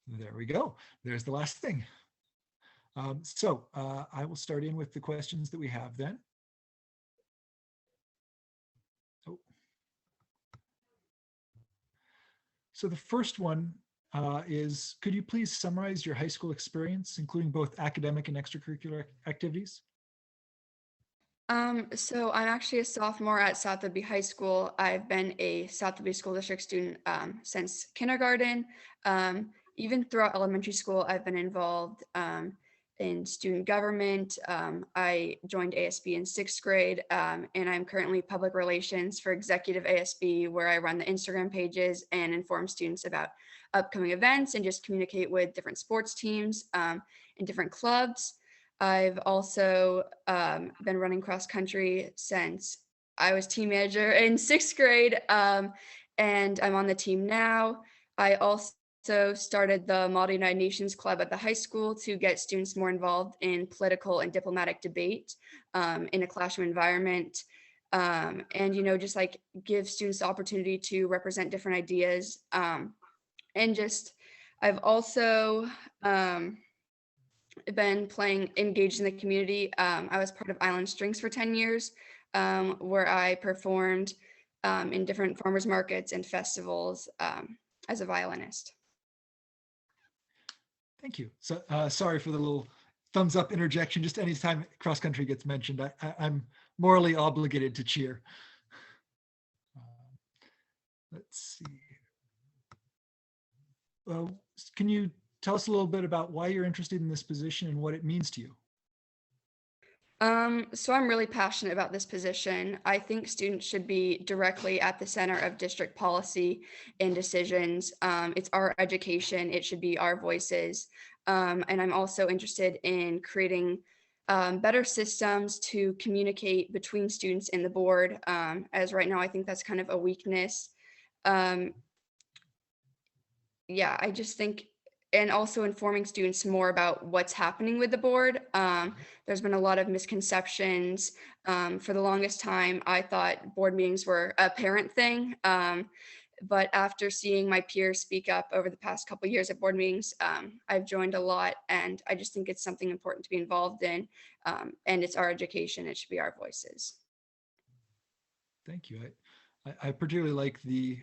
There we go. There's the last thing. I will start in with the questions that we have then. Oh. So the first one is, could you please summarize your high school experience, including both academic and extracurricular activities? So I'm actually a sophomore at South Whitby High School. I've been a South Whitby School District student since kindergarten. Even throughout elementary school, I've been involved in student government. I joined ASB in 6th grade, and I'm currently public relations for Executive ASB, where I run the Instagram pages and inform students about upcoming events and just communicate with different sports teams and different clubs. I've also been running cross country since I was team manager in 6th grade, and I'm on the team now. I also started the Model United Nations Club at the high school to get students more involved in political and diplomatic debate in a classroom environment. And, just like give students the opportunity to represent different ideas. And just, I've also, been playing engaged in the community. I was part of Island Strings for 10 years, where I performed in different farmers markets and festivals as a violinist. Thank you. So sorry for the little thumbs up interjection. Just anytime cross country gets mentioned, I'm morally obligated to cheer. Let's see. Can you tell us a little bit about why you're interested in this position and what it means to you? So I'm really passionate about this position. I think students should be directly at the center of district policy and decisions. It's our education. It should be our voices. And I'm also interested in creating better systems to communicate between students and the board. As right now, I think that's kind of a weakness. Yeah, I just think, and also informing students more about what's happening with the board. There's been a lot of misconceptions. For the longest time, I thought board meetings were a parent thing. But after seeing my peers speak up over the past couple of years at board meetings, I've joined a lot, and I just think it's something important to be involved in. And it's our education. It should be our voices. Thank you. I particularly like the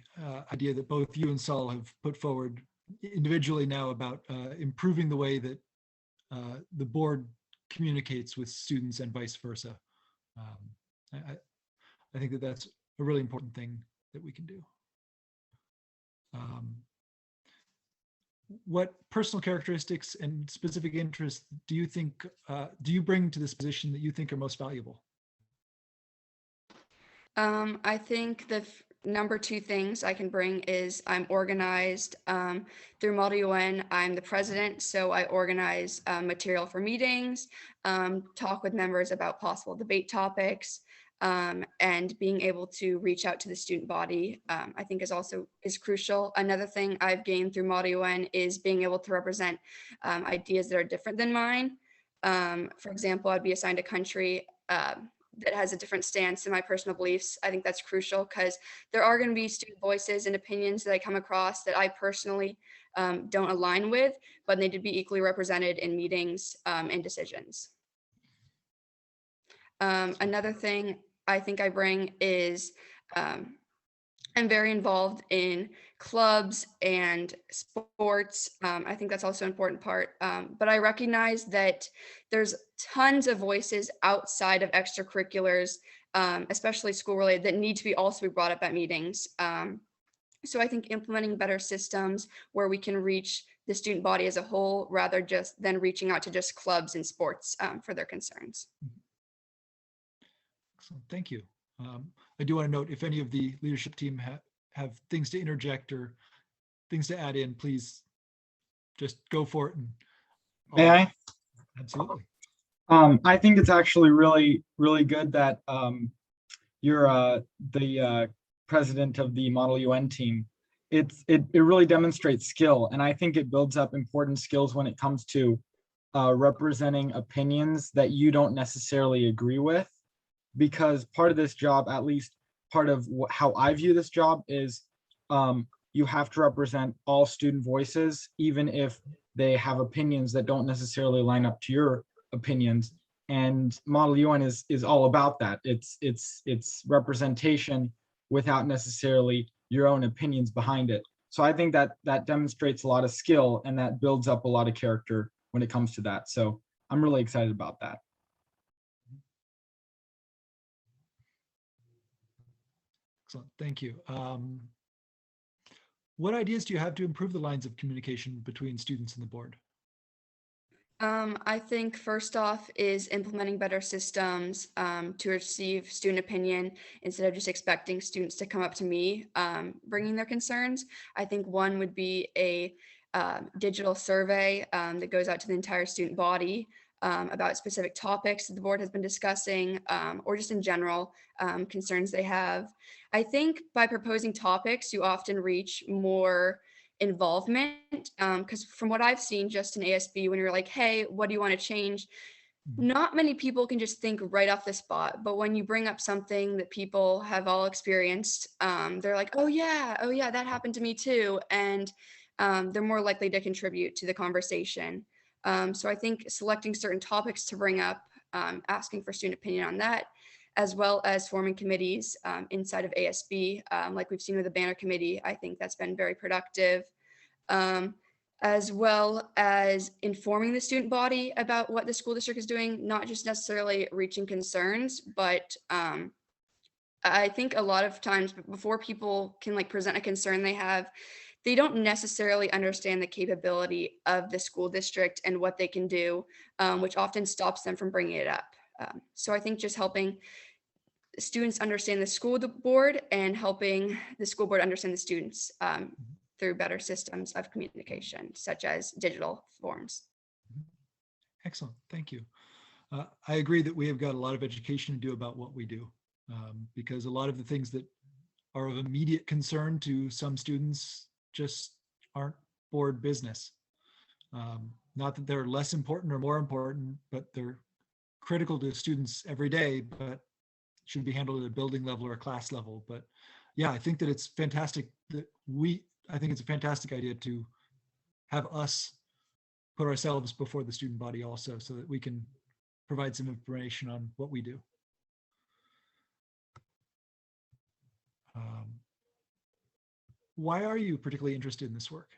idea that both you and Saul have put forward individually now about improving the way that the board communicates with students and vice versa. I think that that's a really important thing that we can do. What personal characteristics and specific interests do you think, do you bring to this position that you think are most valuable? I think the number two things I can bring is I'm organized. Through Model UN, I'm the president, so I organize material for meetings, talk with members about possible debate topics, and being able to reach out to the student body, I think is crucial. Another thing I've gained through Model UN is being able to represent ideas that are different than mine. For example, I'd be assigned a country that has a different stance than my personal beliefs. I think that's crucial because there are going to be student voices and opinions that I come across that I personally don't align with, but they need to be equally represented in meetings and decisions. Another thing I think I bring is I'm very involved in clubs and sports. I think that's also an important part. But I recognize that there's tons of voices outside of extracurriculars, especially school related, that need to be also be brought up at meetings. So I think implementing better systems where we can reach the student body as a whole, rather just than reaching out to just clubs and sports for their concerns. Excellent. Thank you. I do want to note, if any of the leadership team have things to interject or things to add in, please just go for it. May I? Absolutely. I think it's actually really, really good that you're the president of the Model UN team. It really demonstrates skill, and I think it builds up important skills when it comes to representing opinions that you don't necessarily agree with. Because part of this job, at least part of how I view this job, is you have to represent all student voices, even if they have opinions that don't necessarily line up to your opinions. And Model UN is all about that. It's representation without necessarily your own opinions behind it. So I think that that demonstrates a lot of skill, and that builds up a lot of character when it comes to that. So I'm really excited about that. Excellent, thank you. What ideas do you have to improve the lines of communication between students and the board? I think first off is implementing better systems to receive student opinion instead of just expecting students to come up to me bringing their concerns. I think one would be a digital survey that goes out to the entire student body about specific topics that the board has been discussing or just in general concerns they have. I think by proposing topics, you often reach more involvement because from what I've seen just in ASB, when you're like, hey, what do you want to change, not many people can just think right off the spot, but when you bring up something that people have all experienced, they're like, oh yeah, that happened to me too, and they're more likely to contribute to the conversation. So I think selecting certain topics to bring up, asking for student opinion on that, as well as forming committees inside of ASB, like we've seen with the banner committee. I think that's been very productive, as well as informing the student body about what the school district is doing, not just necessarily reaching concerns, but I think a lot of times before people can like present a concern they have, they don't necessarily understand the capability of the school district and what they can do, which often stops them from bringing it up. So I think just helping students understand the school board and helping the school board understand the students through better systems of communication, such as digital forms. Excellent, thank you. I agree that we have got a lot of education to do about what we do, because a lot of the things that are of immediate concern to some students just aren't board business. Not that they're less important or more important, but they're critical to students every day, but should be handled at a building level or a class level. But yeah, I think that it's fantastic that I think it's a fantastic idea to have us put ourselves before the student body also, so that we can provide some information on what we do. Why are you particularly interested in this work?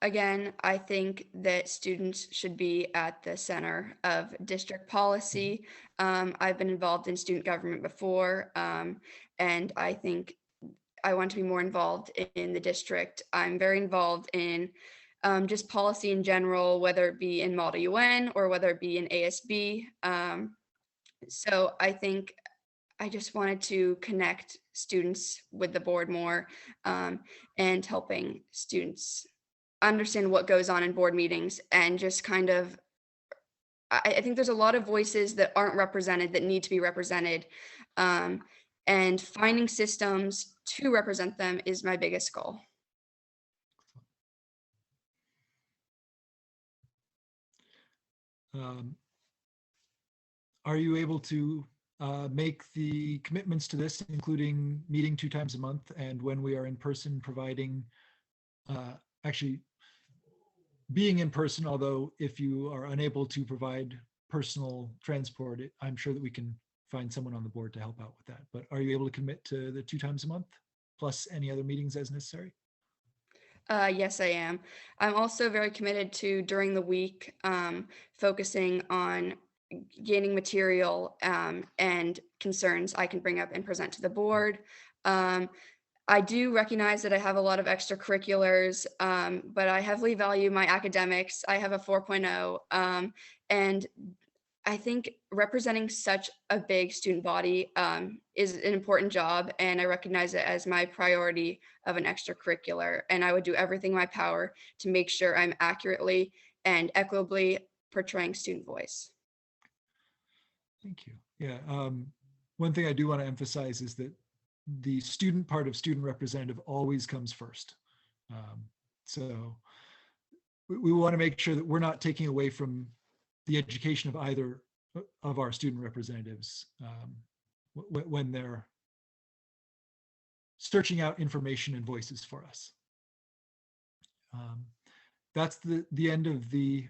Again, I think that students should be at the center of district policy. I've been involved in student government before, and I think I want to be more involved in the district. I'm very involved in just policy in general, whether it be in Model UN or whether it be in ASB. So I think I just wanted to connect students with the board more and helping students understand what goes on in board meetings and just kind of, I think there's a lot of voices that aren't represented that need to be represented. And finding systems to represent them is my biggest goal. Are you able to make the commitments to this, including meeting 2 times a month, and when we are in person, providing actually being in person, although if you are unable to provide personal transport, I'm sure that we can find someone on the board to help out with that. But are you able to commit to the 2 times a month plus any other meetings as necessary? Yes, I am. I'm also very committed to during the week focusing on gaining material and concerns I can bring up and present to the board. I do recognize that I have a lot of extracurriculars, but I heavily value my academics. I have a 4.0, and I think representing such a big student body is an important job, and I recognize it as my priority of an extracurricular. And I would do everything in my power to make sure I'm accurately and equitably portraying student voice. Thank you. Yeah. One thing I do want to emphasize is that the student part of student representative always comes first. So we want to make sure that we're not taking away from the education of either of our student representatives when they're searching out information and voices for us. That's the end of the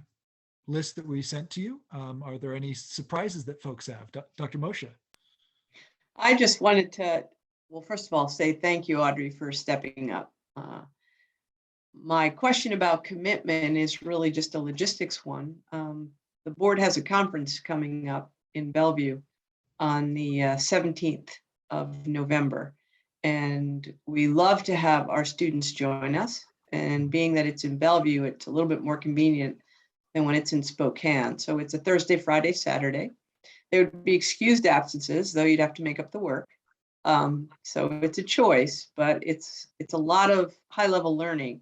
list that we sent to you. Are there any surprises that folks have? Dr. Moshe? I just wanted to, well, first of all, say thank you, Audrey, for stepping up. My question about commitment is really just a logistics one. The board has a conference coming up in Bellevue on the 17th of November. And we love to have our students join us. And being that it's in Bellevue, it's a little bit more convenient than when it's in Spokane. So it's a Thursday, Friday, Saturday. There would be excused absences, though you'd have to make up the work. So it's a choice, but it's a lot of high-level learning.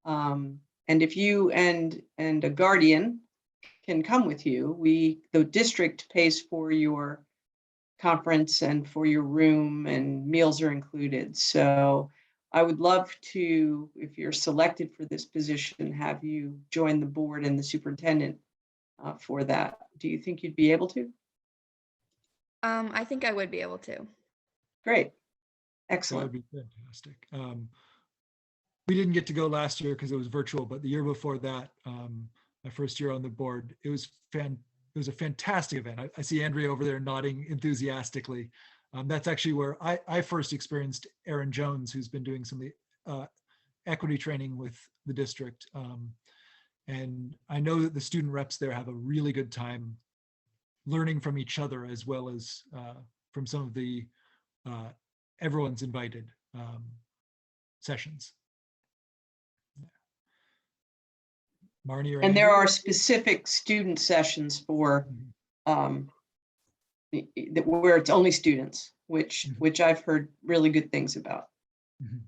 And if you and a guardian can come with you, the district pays for your conference and for your room, and meals are included. So I would love to, if you're selected for this position, have you join the board and the superintendent for that. Do you think you'd be able to? I think I would be able to. Great. That Excellent. would be fantastic. We didn't get to go last year because it was virtual, but the year before that, my first year on the board, it was a fantastic event. I see Andrea over there nodding enthusiastically. That's actually where I first experienced Aaron Jones, who's been doing some of the equity training with the district. And I know that the student reps there have a really good time learning from each other, as well as from some of the everyone's invited sessions. Marnie or And there Andrea? are specific student sessions for where it's only students, which I've heard really good things about. Mhm.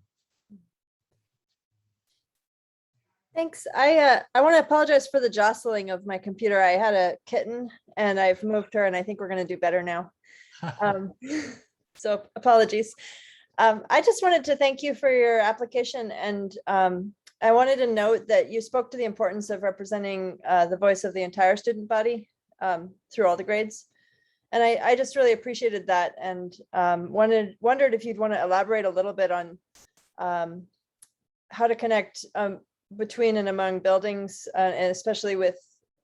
Thanks. I want to apologize for the jostling of my computer. I had a kitten and I've moved her, and I think we're going to do better now. So apologies. I just wanted to thank you for your application, and I wanted to note that you spoke to the importance of representing the voice of the entire student body through all the grades. And I just really appreciated that, and wondered if you'd want to elaborate a little bit on how to connect between and among buildings, and especially with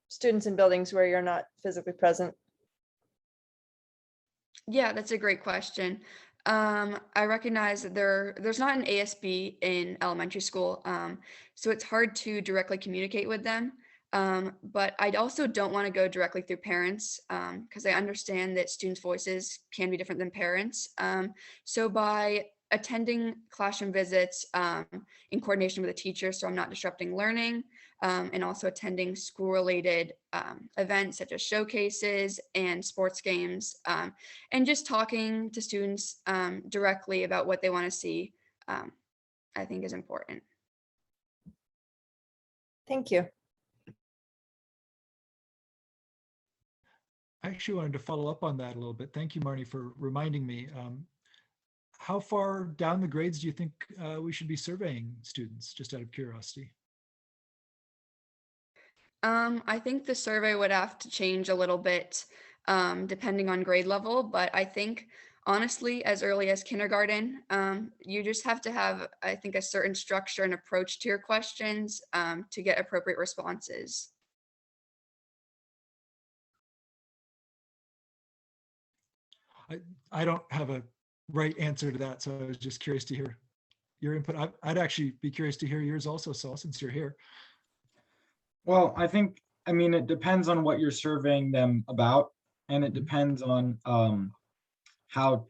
students in buildings where you're not physically present. Yeah, that's a great question. I recognize that there's not an ASB in elementary school, so it's hard to directly communicate with them. But I also don't want to go directly through parents, because I understand that students' voices can be different than parents. So by attending classroom visits in coordination with a teacher, so I'm not disrupting learning, and also attending school-related events such as showcases and sports games, and just talking to students directly about what they want to see, I think is important. Thank you. I actually wanted to follow up on that a little bit. Thank you, Marnie, for reminding me. How far down the grades do you think we should be surveying students, just out of curiosity? I think the survey would have to change a little bit depending on grade level, but I think honestly, as early as kindergarten, you just have to have, I think, a certain structure and approach to your questions to get appropriate responses. I don't have a right answer to that, so I was just curious to hear your input. I'd actually be curious to hear yours also, Saul, since you're here. Well, I mean, it depends on what you're surveying them about, and it depends on how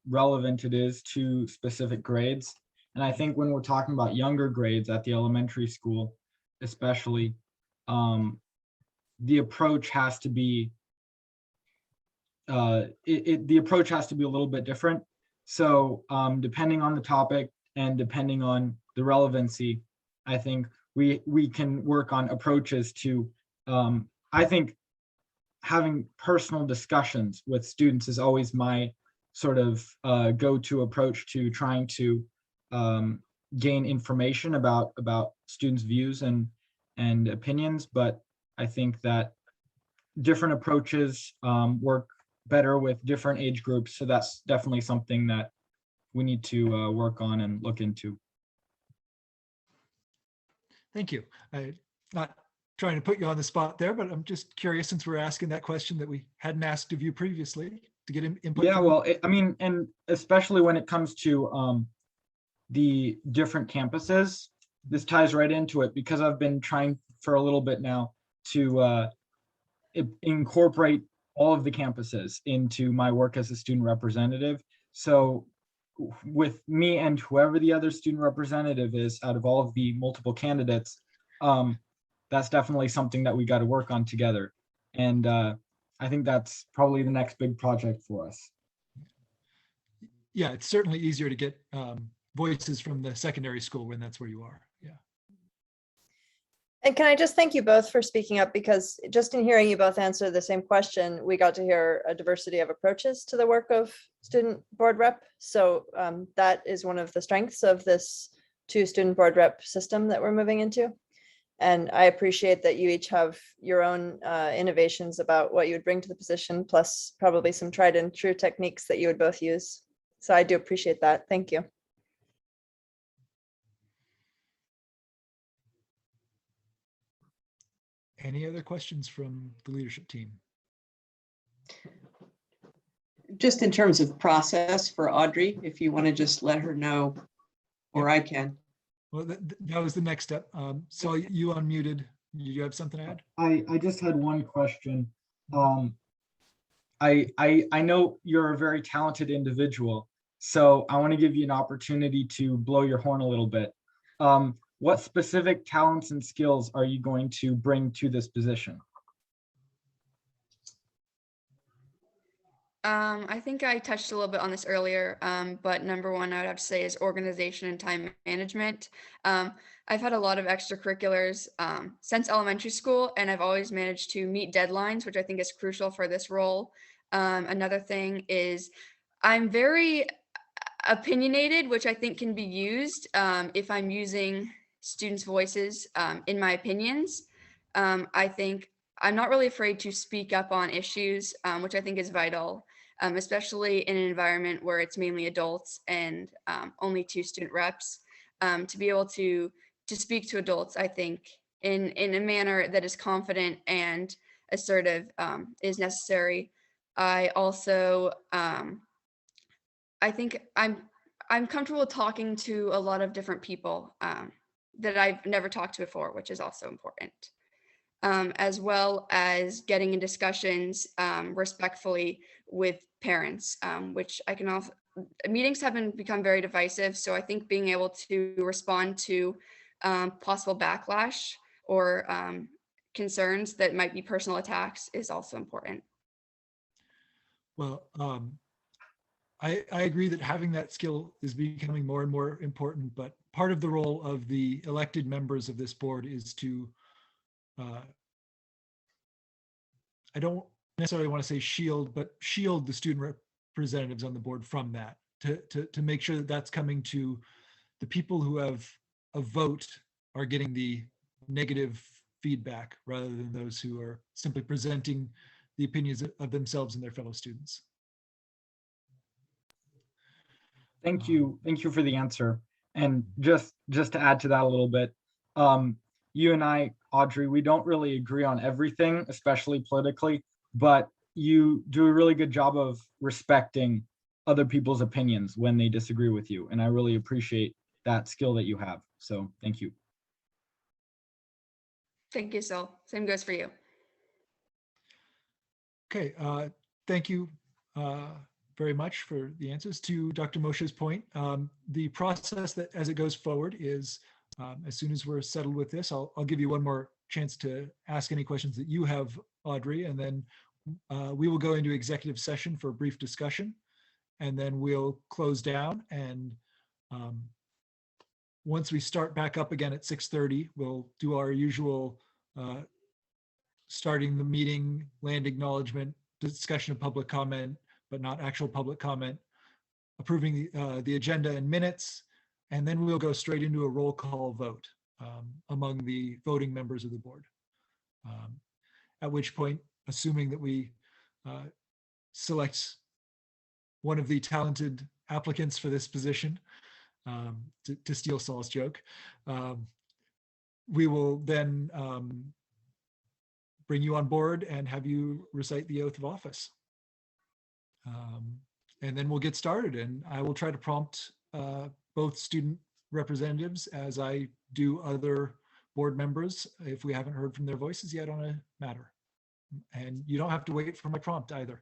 relevant it is to specific grades. And I think when we're talking about younger grades at the elementary school, especially, the approach has to be the approach has to be a little bit different. So depending on the topic and depending on the relevancy, I think we can work on approaches to, I think having personal discussions with students is always my sort of go-to approach to trying to gain information about students' views and opinions. But I think that different approaches work better with different age groups. So that's definitely something that we need to work on and look into. Thank you. I'm not trying to put you on the spot there, but I'm just curious, since we're asking that question that we hadn't asked of you previously, to get input. Yeah, from you. well, I mean, and especially when it comes to the different campuses, this ties right into it because I've been trying for a little bit now to incorporate all of the campuses into my work as a student representative. So with me and whoever the other student representative is out of all of the multiple candidates, that's definitely something that we got to work on together. And I think that's probably the next big project for us. Yeah, it's certainly easier to get voices from the secondary school when that's where you are. Yeah. And can I just thank you both for speaking up, because just in hearing you both answer the same question, we got to hear a diversity of approaches to the work of student board rep. So that is one of the strengths of this 2 student board rep system that we're moving into. And I appreciate that you each have your own innovations about what you would bring to the position, plus probably some tried and true techniques that you would both use. So I do appreciate that. Thank you. Any other questions from the leadership team? Just in terms of process for Audrey, if you want to just let her know, or I can. Well, that was the next step. So you unmuted. You have something to add? I just had one question. I know you're a very talented individual, so I want to give you an opportunity to blow your horn a little bit. What specific talents and skills are you going to bring to this position? I think I touched a little bit on this earlier, but number one, I would have to say is organization and time management. I've had a lot of extracurriculars since elementary school, and I've always managed to meet deadlines, which I think is crucial for this role. Another thing is I'm very opinionated, which I think can be used if I'm using students' voices in my opinions. I think I'm not really afraid to speak up on issues, which I think is vital, especially in an environment where it's mainly adults and only 2 student reps. To be able to speak to adults, I think, in a manner that is confident and assertive is necessary. I also, I think I'm comfortable talking to a lot of different people that I've never talked to before, which is also important. As well as getting in discussions respectfully with parents, which I can also, meetings have become very divisive. So I think being able to respond to possible backlash or concerns that might be personal attacks is also important. Well, I agree that having that skill is becoming more and more important, but part of the role of the elected members of this board is to I don't necessarily want to say shield, but shield the student representatives on the board from that, to make sure that that's coming to the people who have a vote are getting the negative feedback rather than those who are simply presenting the opinions of themselves and their fellow students. Thank you for the answer. And just to add to that a little bit, you and I, Audrey, we don't really agree on everything, especially politically, but you do a really good job of respecting other people's opinions when they disagree with you. And I really appreciate that skill that you have. So thank you. Thank you, Sil. Same goes for you. Okay, thank you very much for the answers. To Dr. Moshe's point, the process that as it goes forward is as soon as we're settled with this, I'll give you one more chance to ask any questions that you have, Audrey, and then we will go into executive session for a brief discussion, and then we'll close down. And once we start back up again at 6:30, we'll do our usual starting the meeting, land acknowledgement, discussion of public comment, but not actual public comment, approving the agenda and minutes, and then we'll go straight into a roll call vote among the voting members of the board. At which point, assuming that we select one of the talented applicants for this position, to steal Saul's joke. We will then bring you on board and have you recite the oath of office. And then we'll get started, and I will try to prompt both student representatives as I do other board members if we haven't heard from their voices yet on a matter. And you don't have to wait for my prompt either.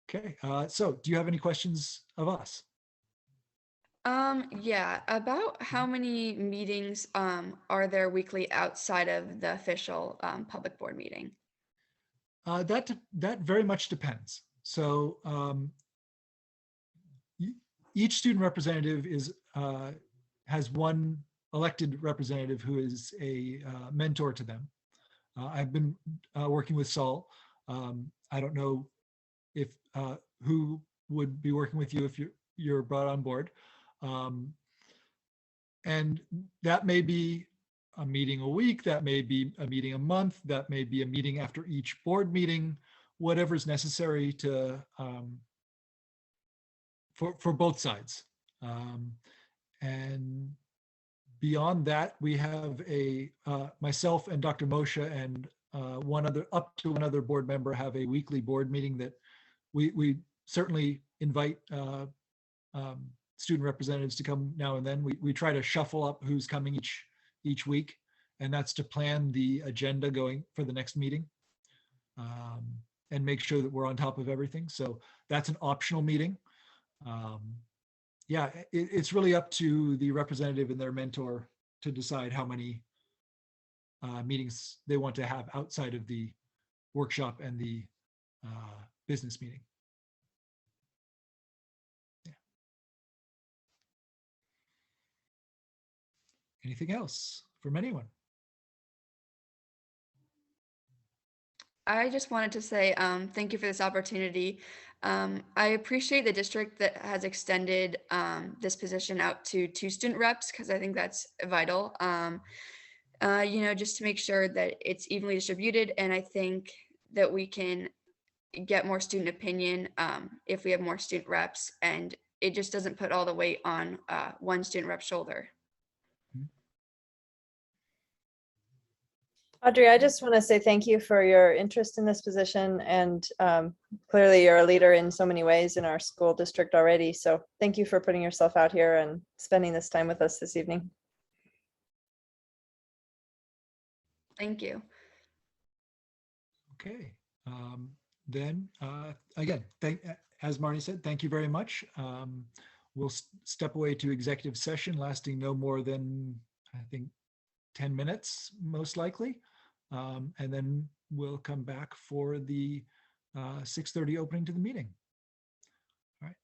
Okay, so do you have any questions of us? Yeah, about how many meetings are there weekly outside of the official public board meeting? That very much depends. So each student representative has one elected representative who is a mentor to them. I've been working with Saul. I don't know if who would be working with you if you're brought on board. And that may be a meeting a week, that may be a meeting a month, that may be a meeting after each board meeting, whatever's necessary to for both sides. And beyond that, we have myself and Dr. Moshe and up to one other board member have a weekly board meeting that we certainly invite student representatives to come now and then. We try to shuffle up who's coming each week, and that's to plan the agenda going for the next meeting, and make sure that we're on top of everything. So that's an optional meeting. Yeah, it's really up to the representative and their mentor to decide how many meetings they want to have outside of the workshop and the business meeting. Yeah. Anything else from anyone? I just wanted to say thank you for this opportunity. I appreciate the district that has extended this position out to 2 student reps, because I think that's vital, just to make sure that it's evenly distributed. And I think that we can get more student opinion if we have more student reps, and it just doesn't put all the weight on one student rep's shoulder. Audrey, I just want to say thank you for your interest in this position, and clearly you're a leader in so many ways in our school district already. So thank you for putting yourself out here and spending this time with us this evening. Thank you. Okay, then again, as Marnie said, thank you very much. We'll step away to executive session lasting no more than, I think, 10 minutes, most likely. And then we'll come back for the 6:30 opening to the meeting. All right.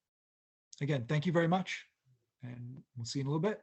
Again, thank you very much, and we'll see you in a little bit.